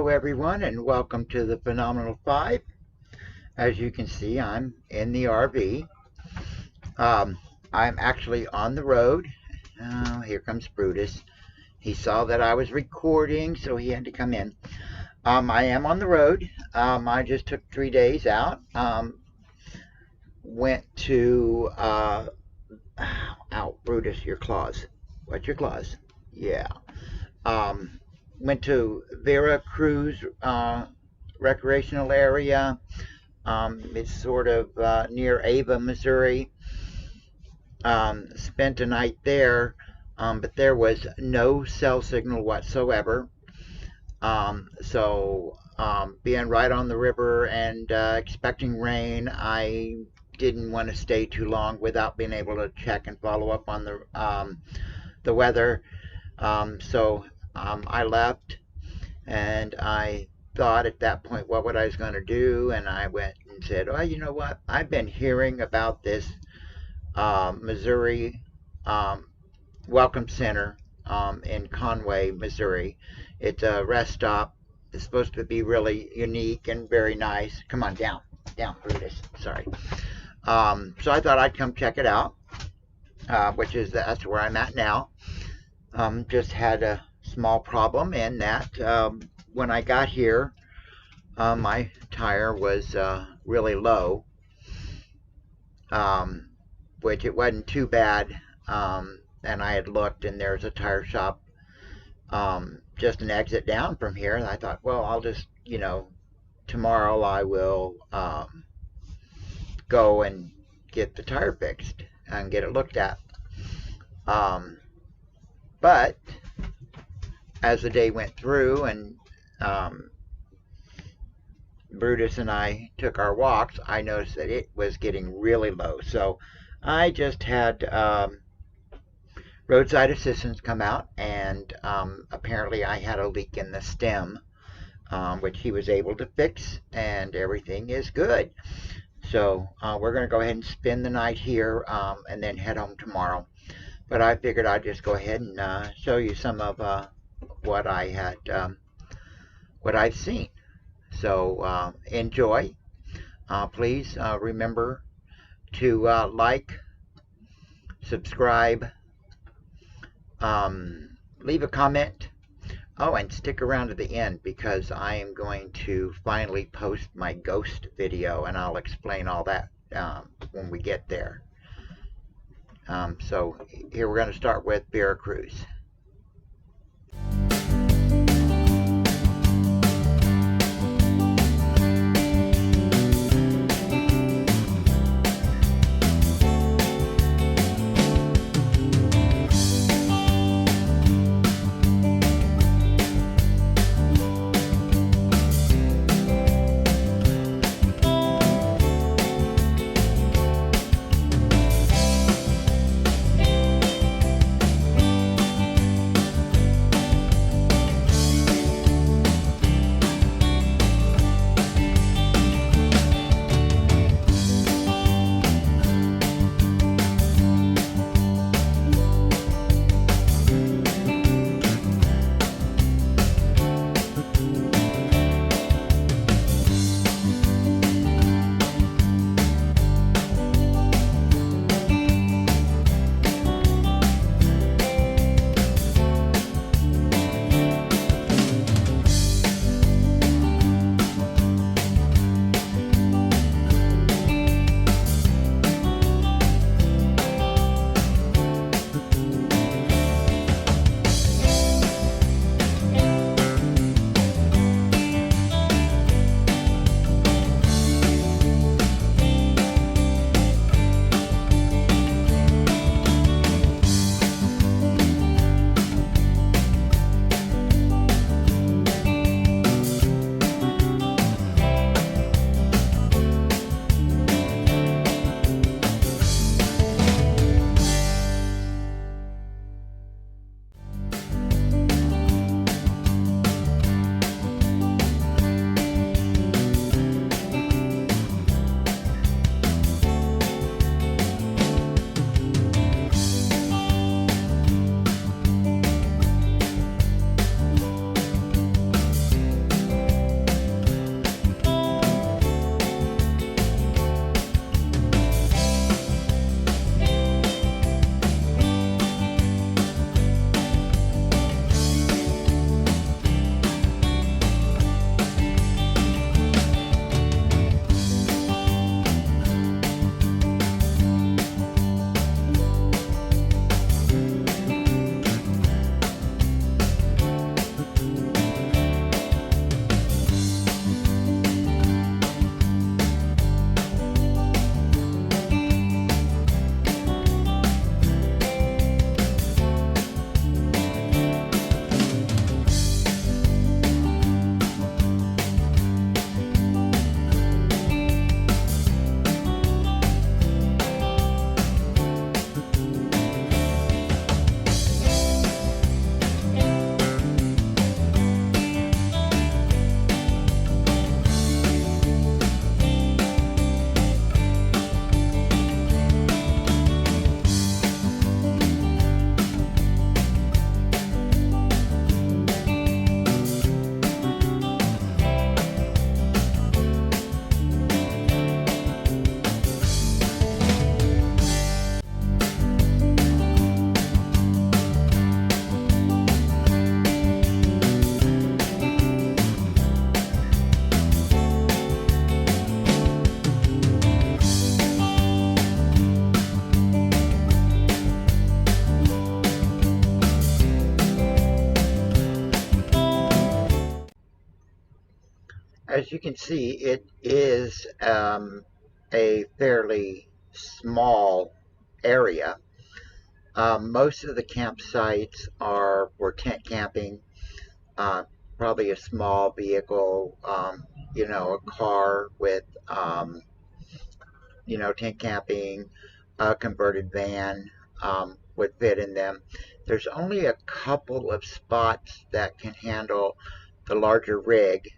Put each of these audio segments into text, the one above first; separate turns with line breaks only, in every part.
Hello everyone and welcome to the Phenomenal Phive. As you can see, I'm in the RV. I'm actually on the road. Here comes Brutus. He saw that I was recording, so he had to come in. I am on the road. I just took 3 days out. Went to, ow, Brutus, your claws. What's your claws? Yeah. Went to Vera Cruz recreational area. It's sort of near Ava, Missouri. Spent a night there, but there was no cell signal whatsoever. Being right on the river and expecting rain, I didn't want to stay too long without being able to check and follow up on the weather. I left, and I thought at that point what I was going to do, and I went and said, oh, you know what? I've been hearing about this Missouri Welcome Center in Conway, Missouri. It's a rest stop. It's supposed to be really unique and very nice. Come on, down, Brutus. Sorry. So I thought I'd come check it out, that's where I'm at now. Just had a small problem in that when I got here, my tire was really low, which it wasn't too bad. And I had looked, and there's a tire shop just an exit down from here, and I thought, well, I'll just, tomorrow I will go and get the tire fixed and get it looked at. But as the day went through and Brutus and I took our walks, I noticed that it was getting really low. So I just had roadside assistance come out, and apparently I had a leak in the stem, which he was able to fix, and everything is good. So we're going to go ahead and spend the night here and then head home tomorrow. But I figured I'd just go ahead and show you some of what I've seen. So enjoy. Please remember to like, subscribe, leave a comment. Oh, and stick around to the end, because I am going to finally post my ghost video, and I'll explain all that when we get there. So here we're going to start with Vera Cruz. as you can see, it is a fairly small area. Most of the campsites are for tent camping, probably a small vehicle, a car with, tent camping, a converted van would fit in them. There's only a couple of spots that can handle the larger rig.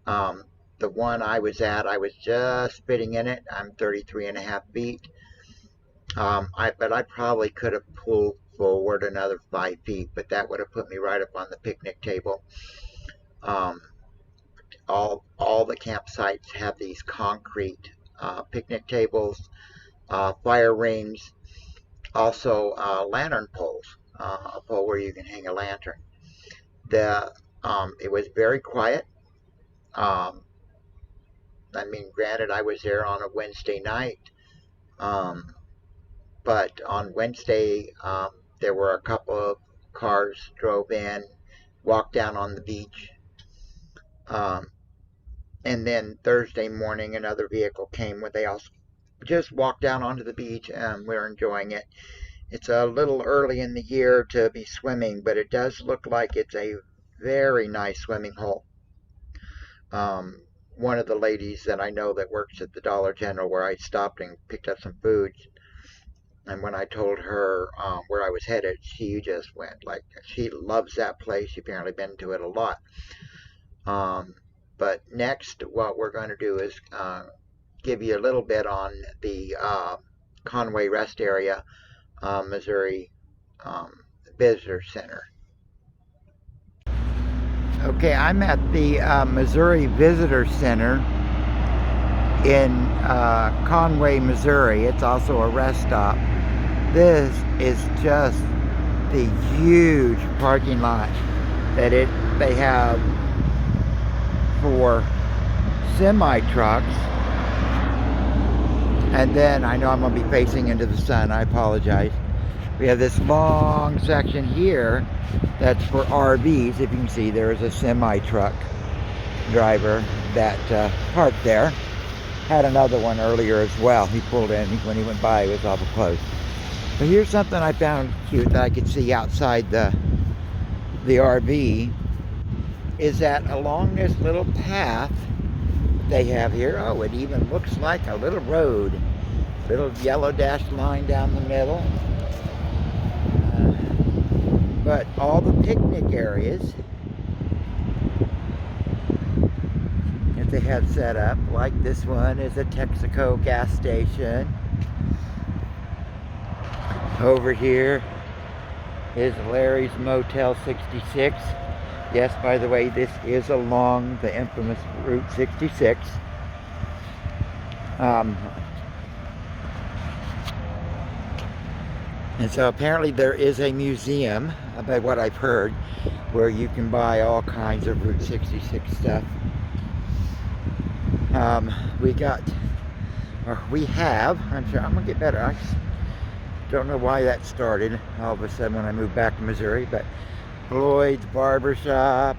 The one I was at, I was just fitting in it. I'm 33.5 feet. But I probably could have pulled forward another 5 feet, but that would have put me right up on the picnic table. All the campsites have these concrete picnic tables, fire rings, also lantern poles, a pole where you can hang a lantern. It was very quiet. Granted, I was there on a Wednesday night, but on Wednesday, there were a couple of cars drove in, walked down on the beach. And then Thursday morning, another vehicle came where they also just walked down onto the beach, and we're enjoying it. It's a little early in the year to be swimming, but it does look like it's a very nice swimming hole. One of the ladies that I know that works at the Dollar General where I stopped and picked up some food, and when I told her where I was headed, she just went like, she loves that place. She's apparently been to it a lot. But next, what we're going to do is give you a little bit on the Conway Rest Area, Missouri Visitor Center. Okay, I'm at the Missouri Visitor Center in Conway, Missouri. It's also a rest stop. This is just the huge parking lot that they have for semi-trucks. And then, I know I'm going to be facing into the sun, I apologize. We have this long section here that's for RVs. If you can see, there is a semi-truck driver that parked there. Had another one earlier as well. He pulled in. When he went by, it was awful close. But here's something I found cute that I could see outside the RV, is that along this little path they have here, oh, it even looks like a little road. Little yellow dashed line down the middle. But all the picnic areas that they have set up, like this one is a Texaco gas station. Over here is Larry's Motel 66. Yes, by the way, this is along the infamous Route 66. And so apparently there is a museum, by what I've heard, where you can buy all kinds of Route 66 stuff. We have, I'm sure I'm gonna get better. I just don't know why that started all of a sudden when I moved back to Missouri, but Floyd's Barbershop.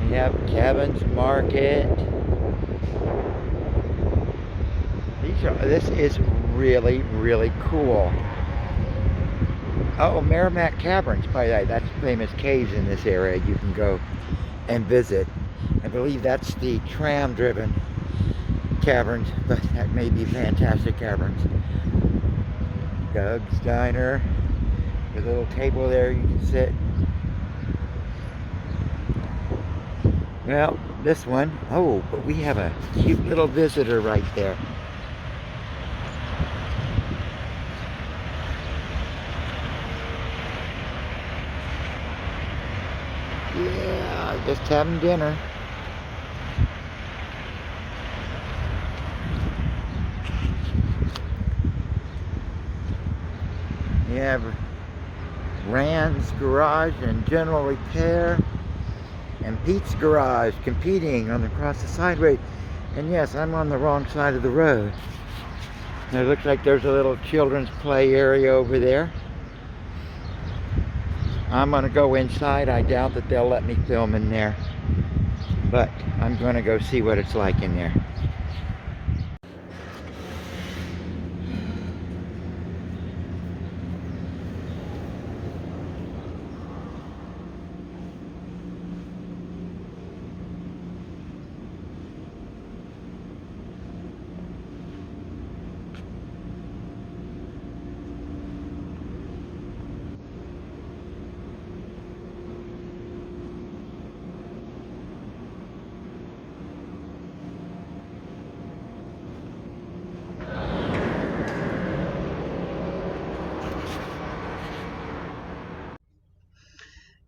We have Kevin's Market. This is really, really cool. Oh, Merrimack Caverns, by the way, that's famous caves in this area you can go and visit. I believe that's the tram-driven caverns, but that may be fantastic caverns. Doug's Diner, a little table there you can sit. Well, this one, oh, but we have a cute little visitor right there. Yeah, just having dinner. We have Rand's Garage and General Repair and Pete's Garage competing across the sideway. And yes, I'm on the wrong side of the road. And it looks like there's a little children's play area over there. I'm going to go inside. I doubt that they'll let me film in there, but I'm going to go see what it's like in there.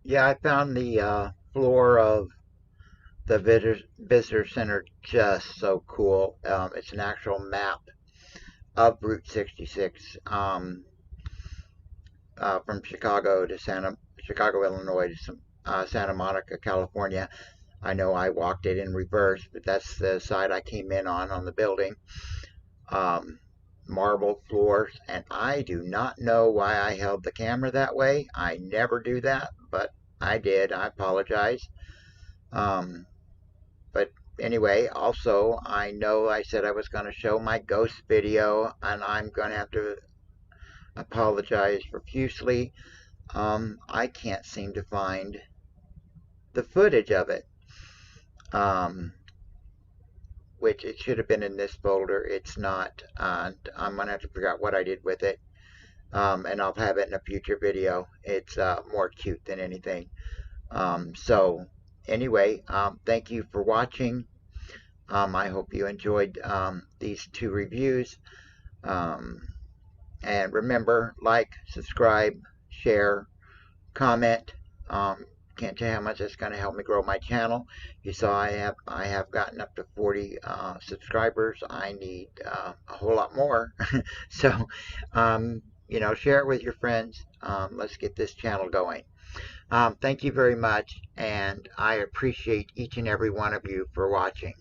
Yeah, I found the floor of the visitor center just so cool. It's an actual map of Route 66 from Chicago, Illinois to Santa Monica, California. I know I walked it in reverse, but that's the side I came in on the building. Marble floors, and I do not know why I held the camera that way. I never do that, but I did. I apologize. But anyway, also, I know I said I was going to show my ghost video, and I'm going to have to apologize profusely. I can't seem to find the footage of it, which it should have been in this folder. It's not, and I'm going to have to figure out what I did with it, and I'll have it in a future video. It's more cute than anything. So anyway, thank you for watching. I hope you enjoyed these two reviews. And remember, like, subscribe, share, comment. Can't tell you how much that's going to help me grow my channel. You saw I have gotten up to 40 subscribers. I need a whole lot more. So, share it with your friends. Let's get this channel going. Thank you very much, and I appreciate each and every one of you for watching.